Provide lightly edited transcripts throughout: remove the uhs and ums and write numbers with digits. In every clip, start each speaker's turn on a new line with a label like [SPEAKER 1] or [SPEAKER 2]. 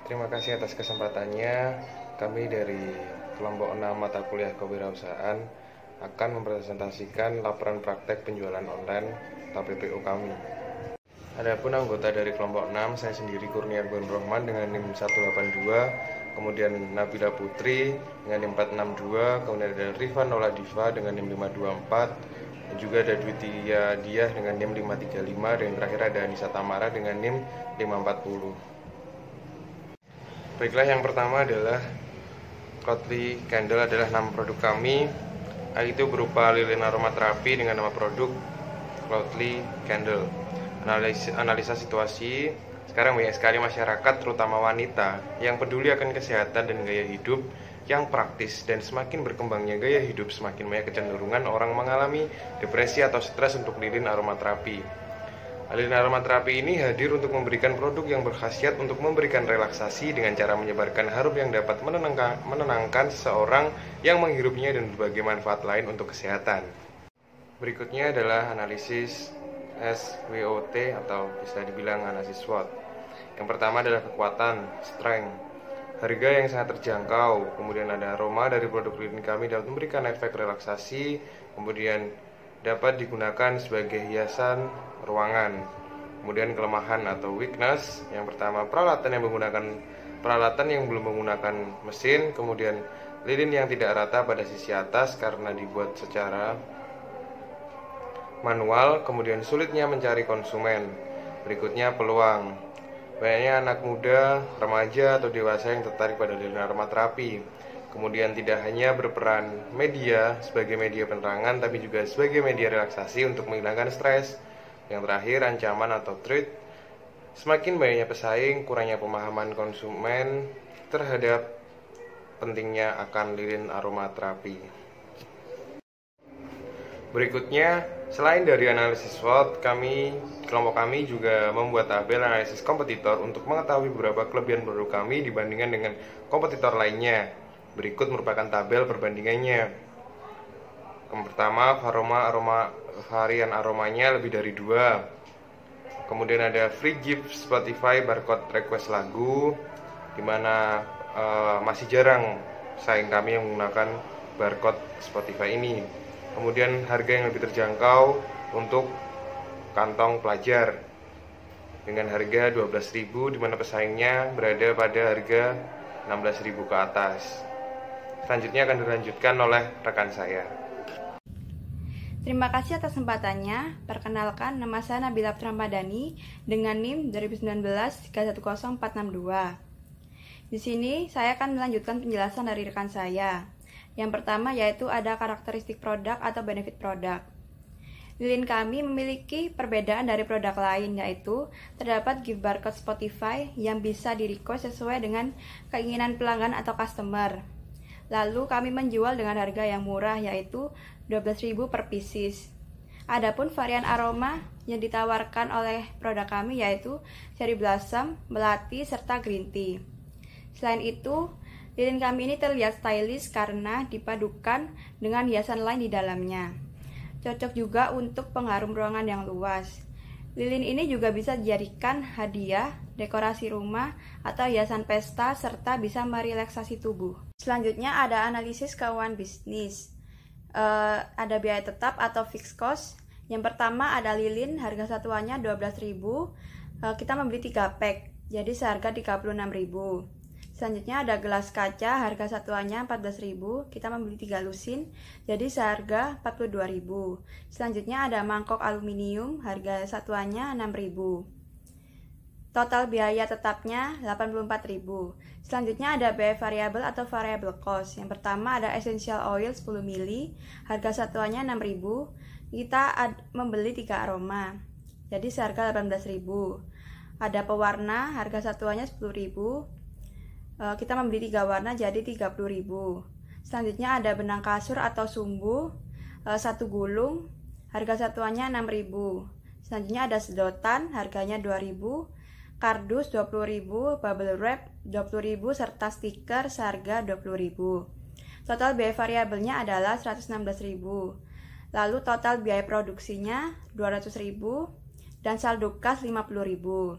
[SPEAKER 1] Terima kasih atas kesempatannya. Kami dari kelompok 6 mata kuliah kewirausahaan akan mempresentasikan laporan praktek penjualan online atau PPO kami. Adapun anggota dari kelompok 6, saya sendiri Kurniar Bin Rohman dengan NIM 182, kemudian Nabila Putri dengan NIM 462, kemudian ada Rifan Oladiva dengan NIM 524, dan juga ada Dwitia Diah dengan NIM 535, dan terakhir ada Anissa Tamara dengan NIM 540. Baiklah, yang pertama adalah Cloudly Candle adalah nama produk kami, yaitu berupa lilin aromaterapi dengan nama produk Cloudly Candle. Analisa situasi, sekarang banyak sekali masyarakat, terutama wanita, yang peduli akan kesehatan dan gaya hidup yang praktis, dan semakin berkembangnya gaya hidup, semakin banyak kecenderungan orang mengalami depresi atau stres untuk lilin aromaterapi. Lilin aromaterapi ini hadir untuk memberikan produk yang berkhasiat untuk memberikan relaksasi dengan cara menyebarkan harum yang dapat menenangkan seseorang yang menghirupnya dan berbagai manfaat lain untuk kesehatan. Berikutnya adalah analisis SWOT atau bisa dibilang analisis SWOT. Yang pertama adalah kekuatan, strength, harga yang sangat terjangkau, kemudian ada aroma dari produk lilin kami dapat memberikan efek relaksasi, kemudian dapat digunakan sebagai hiasan ruangan. Kemudian kelemahan atau weakness, yang pertama peralatan yang belum menggunakan mesin, kemudian lilin yang tidak rata pada sisi atas karena dibuat secara manual, kemudian sulitnya mencari konsumen. Berikutnya peluang, banyaknya anak muda, remaja atau dewasa yang tertarik pada lilin aromaterapi. Kemudian tidak hanya berperan media sebagai media penerangan, tapi juga sebagai media relaksasi untuk menghilangkan stres. Yang terakhir, ancaman atau threat, semakin banyaknya pesaing, kurangnya pemahaman konsumen terhadap pentingnya akan lilin aromaterapi. Berikutnya, selain dari analisis SWOT, kelompok kami juga membuat tabel analisis kompetitor untuk mengetahui beberapa kelebihan produk kami dibandingkan dengan kompetitor lainnya. Berikut merupakan tabel perbandingannya. Yang pertama, varian aromanya lebih dari 2. Kemudian ada free gift Spotify barcode request lagu, dimana masih jarang saing kami yang menggunakan barcode Spotify ini. Kemudian harga yang lebih terjangkau untuk kantong pelajar dengan harga 12.000, di mana pesaingnya berada pada harga 16.000 ke atas. Selanjutnya akan dilanjutkan oleh rekan saya.
[SPEAKER 2] Terima kasih atas kesempatannya. Perkenalkan, nama saya Nabila Ramadhani dengan NIM 2019-310462. Di sini saya akan melanjutkan penjelasan dari rekan saya. Yang pertama yaitu ada karakteristik produk atau benefit produk. Lilin kami memiliki perbedaan dari produk lain, yaitu terdapat gift barcode Spotify yang bisa di-request sesuai dengan keinginan pelanggan atau customer. Lalu kami menjual dengan harga yang murah, yaitu 12.000 per pieces. Adapun varian aroma yang ditawarkan oleh produk kami yaitu cherry blossom, melati, serta green tea. Selain itu, lilin kami ini terlihat stylish karena dipadukan dengan hiasan lain di dalamnya. Cocok juga untuk pengharum ruangan yang luas. Lilin ini juga bisa dijadikan hadiah, dekorasi rumah, atau hiasan pesta, serta bisa merelaksasi tubuh. Selanjutnya ada analisis keuangan bisnis. Ada biaya tetap atau fixed cost. Yang pertama ada lilin, harga satuannya 12.000. Kita membeli 3 pack, jadi seharga 36.000. Selanjutnya ada gelas kaca, harga satuannya 14.000, kita membeli 3 lusin, jadi seharga 42.000. Selanjutnya ada mangkok aluminium, harga satuannya 6.000. Total biaya tetapnya 84.000. Selanjutnya ada biaya variabel atau variable cost. Yang pertama ada essential oil 10 ml, harga satuannya 6.000. Kita membeli 3 aroma, jadi seharga 18.000. Ada pewarna, harga satuannya 10.000. Kita membeli 3 warna jadi 30.000. Selanjutnya ada benang kasur atau sumbu 1 gulung, harga satuannya 6.000. Selanjutnya ada sedotan, harganya 2.000. Kardus 20.000, bubble wrap 20.000, serta stiker seharga 20.000. Total biaya variabelnya adalah 116.000. Lalu total biaya produksinya 200.000 dan saldo kas 50.000.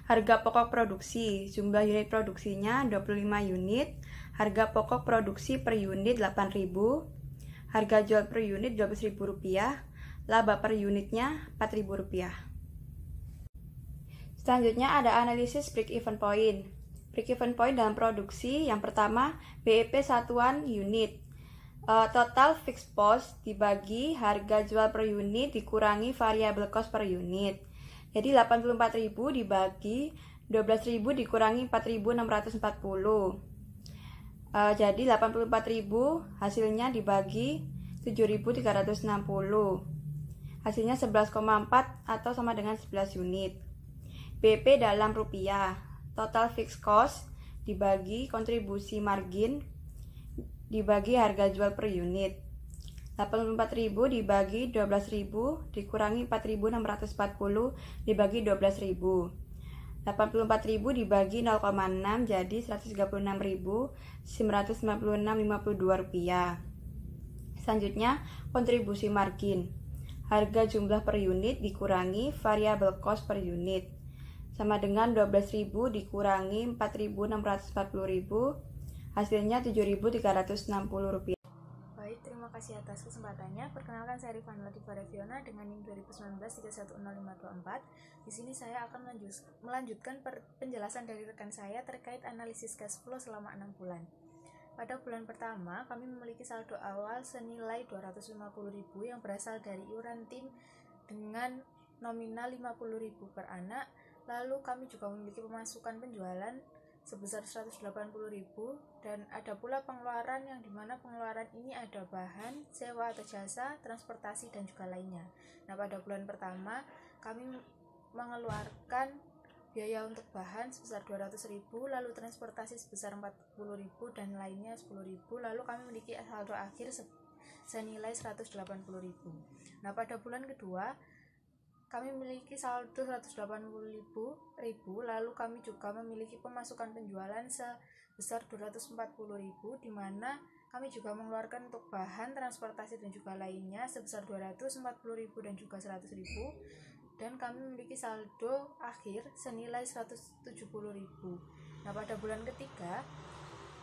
[SPEAKER 2] Harga pokok produksi, jumlah unit produksinya 25 unit, harga pokok produksi per unit 8.000, harga jual per unit Rp12.000, laba per unitnya Rp4.000. Selanjutnya ada analisis break-even point. Break-even point dalam produksi, yang pertama BEP satuan unit. Total fixed cost dibagi harga jual per unit dikurangi variable cost per unit. Jadi 84.000 dibagi 12.000 dikurangi 4.640. Jadi 84.000 hasilnya dibagi 7.360. Hasilnya 11,4 atau sama dengan 11 unit. BP dalam rupiah. Total fixed cost dibagi kontribusi margin dibagi harga jual per unit. 84.000 dibagi 12.000 dikurangi 4.640 dibagi 12.000. 84.000 dibagi 0,6 jadi 136.996,52 rupiah. Selanjutnya kontribusi margin. Harga jumlah per unit dikurangi variable cost per unit sama dengan 12.000 dikurangi 4.640.000, hasilnya 7.360 rupiah.
[SPEAKER 3] Baik, terima kasih atas kesempatannya. Perkenalkan, saya Rifana Divareviona dengan NIM 2019-310524. Di sini saya akan melanjutkan penjelasan dari rekan saya terkait analisis cash flow selama 6 bulan. Pada bulan pertama, kami memiliki saldo awal senilai 250.000 yang berasal dari iuran tim dengan nominal 50.000 per anak. Lalu kami juga memiliki pemasukan penjualan sebesar 180.000 dan ada pula pengeluaran yang dimana pengeluaran ini ada bahan, sewa atau jasa, transportasi dan juga lainnya. Nah, pada bulan pertama kami mengeluarkan biaya untuk bahan sebesar 200.000, lalu transportasi sebesar 40.000 dan lainnya 10.000, lalu kami memiliki saldo akhir senilai 180.000. Nah, pada bulan kedua kami memiliki saldo 180.000, lalu kami juga memiliki pemasukan penjualan sebesar 240.000, di mana kami juga mengeluarkan untuk bahan, transportasi dan juga lainnya sebesar 240.000 dan juga 100.000, dan kami memiliki saldo akhir senilai 170.000. Nah, pada bulan ketiga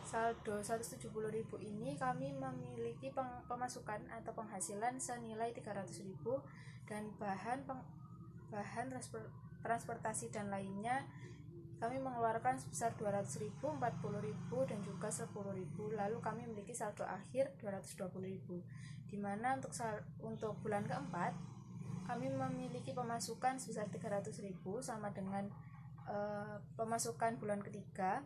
[SPEAKER 3] saldo 170.000 ini kami memiliki pemasukan atau penghasilan senilai 300.000 dan bahan transportasi dan lainnya kami mengeluarkan sebesar 200.000, 40.000 dan juga 10.000, lalu kami memiliki saldo akhir 220.000, di mana untuk bulan keempat kami memiliki pemasukan sebesar 300.000 sama dengan pemasukan bulan ketiga,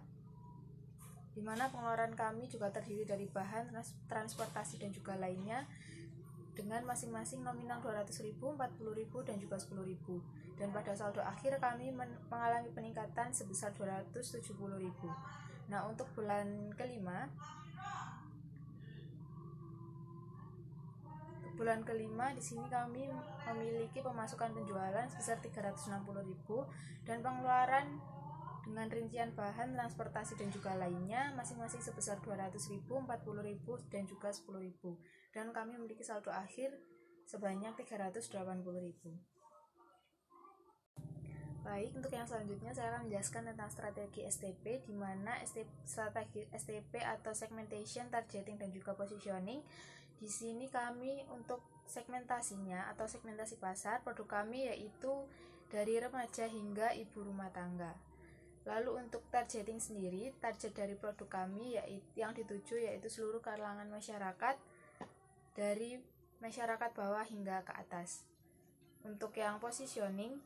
[SPEAKER 3] di mana pengeluaran kami juga terdiri dari bahan, transportasi dan juga lainnya dengan masing-masing nominal 200.000, 40.000 dan juga 10.000. Dan pada saldo akhir kami mengalami peningkatan sebesar 270.000. Nah, untuk bulan kelima di sini kami memiliki pemasukan penjualan sebesar 360.000 dan pengeluaran dengan rincian bahan, transportasi dan juga lainnya masing-masing sebesar 200.000, 40.000 dan juga 10.000, dan kami memiliki saldo akhir sebanyak 380.000. Baik, untuk yang selanjutnya saya akan menjelaskan tentang strategi STP, di mana strategi STP atau segmentation, targeting dan juga positioning. Di sini kami untuk segmentasinya atau segmentasi pasar produk kami yaitu dari remaja hingga ibu rumah tangga. Lalu untuk targeting sendiri, target dari produk kami yang dituju yaitu seluruh kalangan masyarakat dari masyarakat bawah hingga ke atas. Untuk yang positioning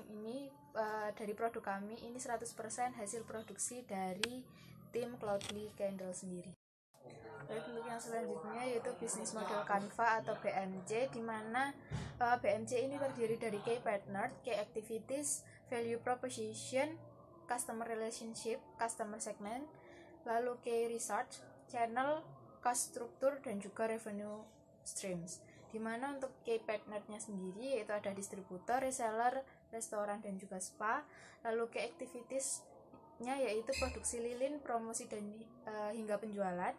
[SPEAKER 3] ini dari produk kami ini 100% hasil produksi dari tim Cloudly Candle sendiri. Baik, untuk yang selanjutnya yaitu bisnis model Canva atau BMC, di mana BMC ini terdiri dari key partner, key activities, value proposition, customer relationship, customer segment, lalu key research, channel, cost structure dan juga revenue streams. Di mana untuk key partnernya sendiri yaitu ada distributor, reseller, restoran dan juga spa. Lalu key activities-nya yaitu produksi lilin, promosi dan hingga penjualan.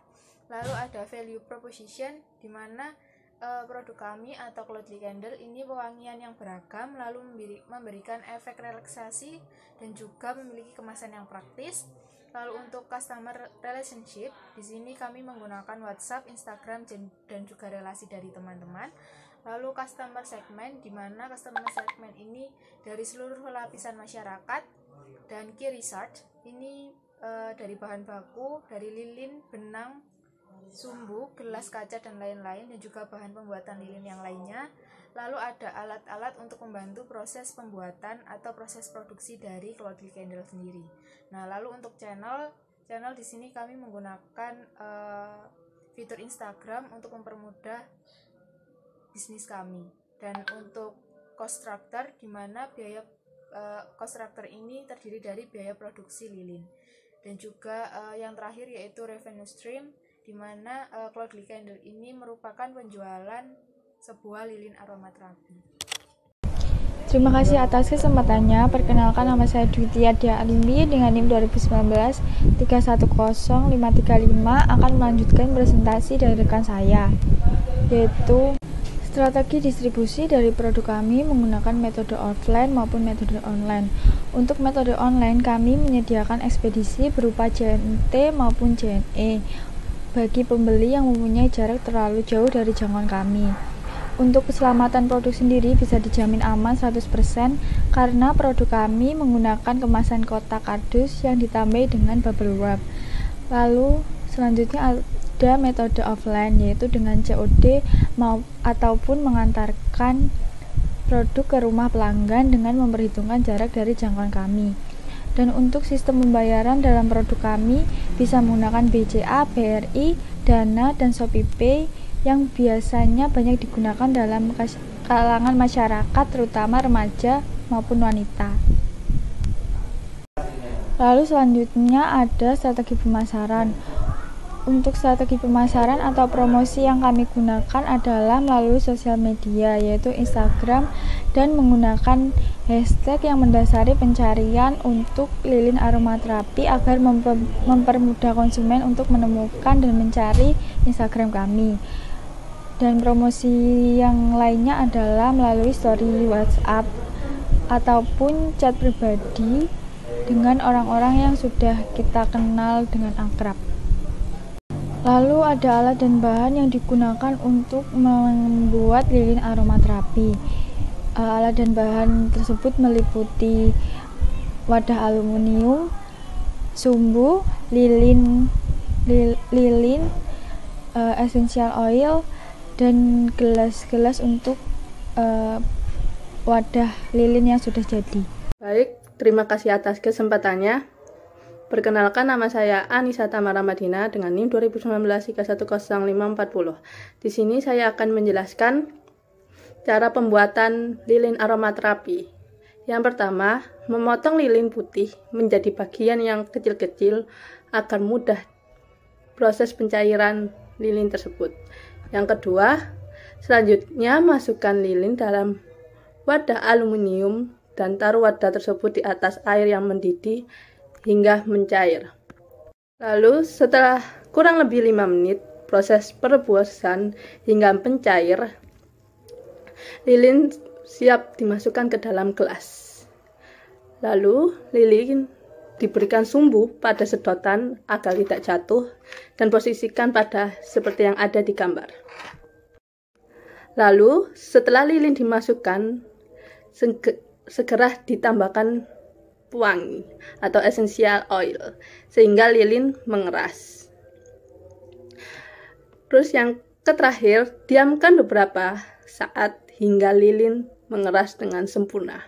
[SPEAKER 3] Lalu ada value proposition, di mana produk kami atau Cloudly Candle ini pewangian yang beragam, lalu memberikan efek relaksasi dan juga memiliki kemasan yang praktis. Lalu untuk customer relationship, di sini kami menggunakan WhatsApp, Instagram, dan juga relasi dari teman-teman. Lalu customer segment, di mana customer segment ini dari seluruh lapisan masyarakat, dan key research ini dari bahan baku, dari lilin, benang, sumbu, gelas kaca, dan lain-lain, dan juga bahan pembuatan lilin yang lainnya. Lalu ada alat-alat untuk membantu proses pembuatan atau proses produksi dari Cloudly Candle sendiri. Nah, lalu untuk channel di sini kami menggunakan fitur Instagram untuk mempermudah bisnis kami. Dan untuk cost structure, di mana biaya cost structure ini terdiri dari biaya produksi lilin. Dan juga yang terakhir yaitu revenue stream, di mana Cloudly Candle ini merupakan penjualan sebuah lilin aromaterapi.
[SPEAKER 4] Terima kasih atas kesempatannya. Perkenalkan, nama saya Dwi Tiadia Alimbi dengan NIM 2019 310535 akan melanjutkan presentasi dari rekan saya, yaitu strategi distribusi dari produk kami menggunakan metode offline maupun metode online. Untuk metode online, kami menyediakan ekspedisi berupa JNT maupun JNE bagi pembeli yang mempunyai jarak terlalu jauh dari jangkauan kami. Untuk keselamatan produk sendiri bisa dijamin aman 100% karena produk kami menggunakan kemasan kotak kardus yang ditambahi dengan bubble wrap. Lalu selanjutnya ada metode offline, yaitu dengan COD ataupun mengantarkan produk ke rumah pelanggan dengan memperhitungkan jarak dari jangkauan kami. Dan untuk sistem pembayaran dalam produk kami bisa menggunakan BCA, BRI, Dana, dan ShopeePay yang biasanya banyak digunakan dalam kalangan masyarakat, terutama remaja maupun wanita. Lalu selanjutnya ada strategi pemasaran. Untuk strategi pemasaran atau promosi yang kami gunakan adalah melalui sosial media, yaitu Instagram, dan menggunakan hashtag yang mendasari pencarian untuk lilin aromaterapi agar mempermudah konsumen untuk menemukan dan mencari Instagram kami. Dan promosi yang lainnya adalah melalui story WhatsApp ataupun chat pribadi dengan orang-orang yang sudah kita kenal dengan akrab. Lalu ada alat dan bahan yang digunakan untuk membuat lilin aromaterapi. Alat dan bahan tersebut meliputi wadah aluminium, sumbu, lilin, essential oil, dan gelas-gelas untuk wadah lilin yang sudah jadi.
[SPEAKER 5] Baik, terima kasih atas kesempatannya. Perkenalkan, nama saya Anissa Tamara Madina dengan NIM 2019 310540. Di sini saya akan menjelaskan cara pembuatan lilin aromaterapi. Yang pertama, memotong lilin putih menjadi bagian yang kecil-kecil agar mudah proses pencairan lilin tersebut. Yang kedua, selanjutnya masukkan lilin dalam wadah aluminium dan taruh wadah tersebut di atas air yang mendidih hingga mencair. Lalu setelah kurang lebih 5 menit proses perebusan hingga pencair, lilin siap dimasukkan ke dalam gelas. Lalu lilin diberikan sumbu pada sedotan agar tidak jatuh dan posisikan pada seperti yang ada di gambar. Lalu setelah lilin dimasukkan, segera ditambahkan pewangi atau essential oil sehingga lilin mengeras. Terus yang terakhir, diamkan beberapa saat hingga lilin mengeras dengan sempurna.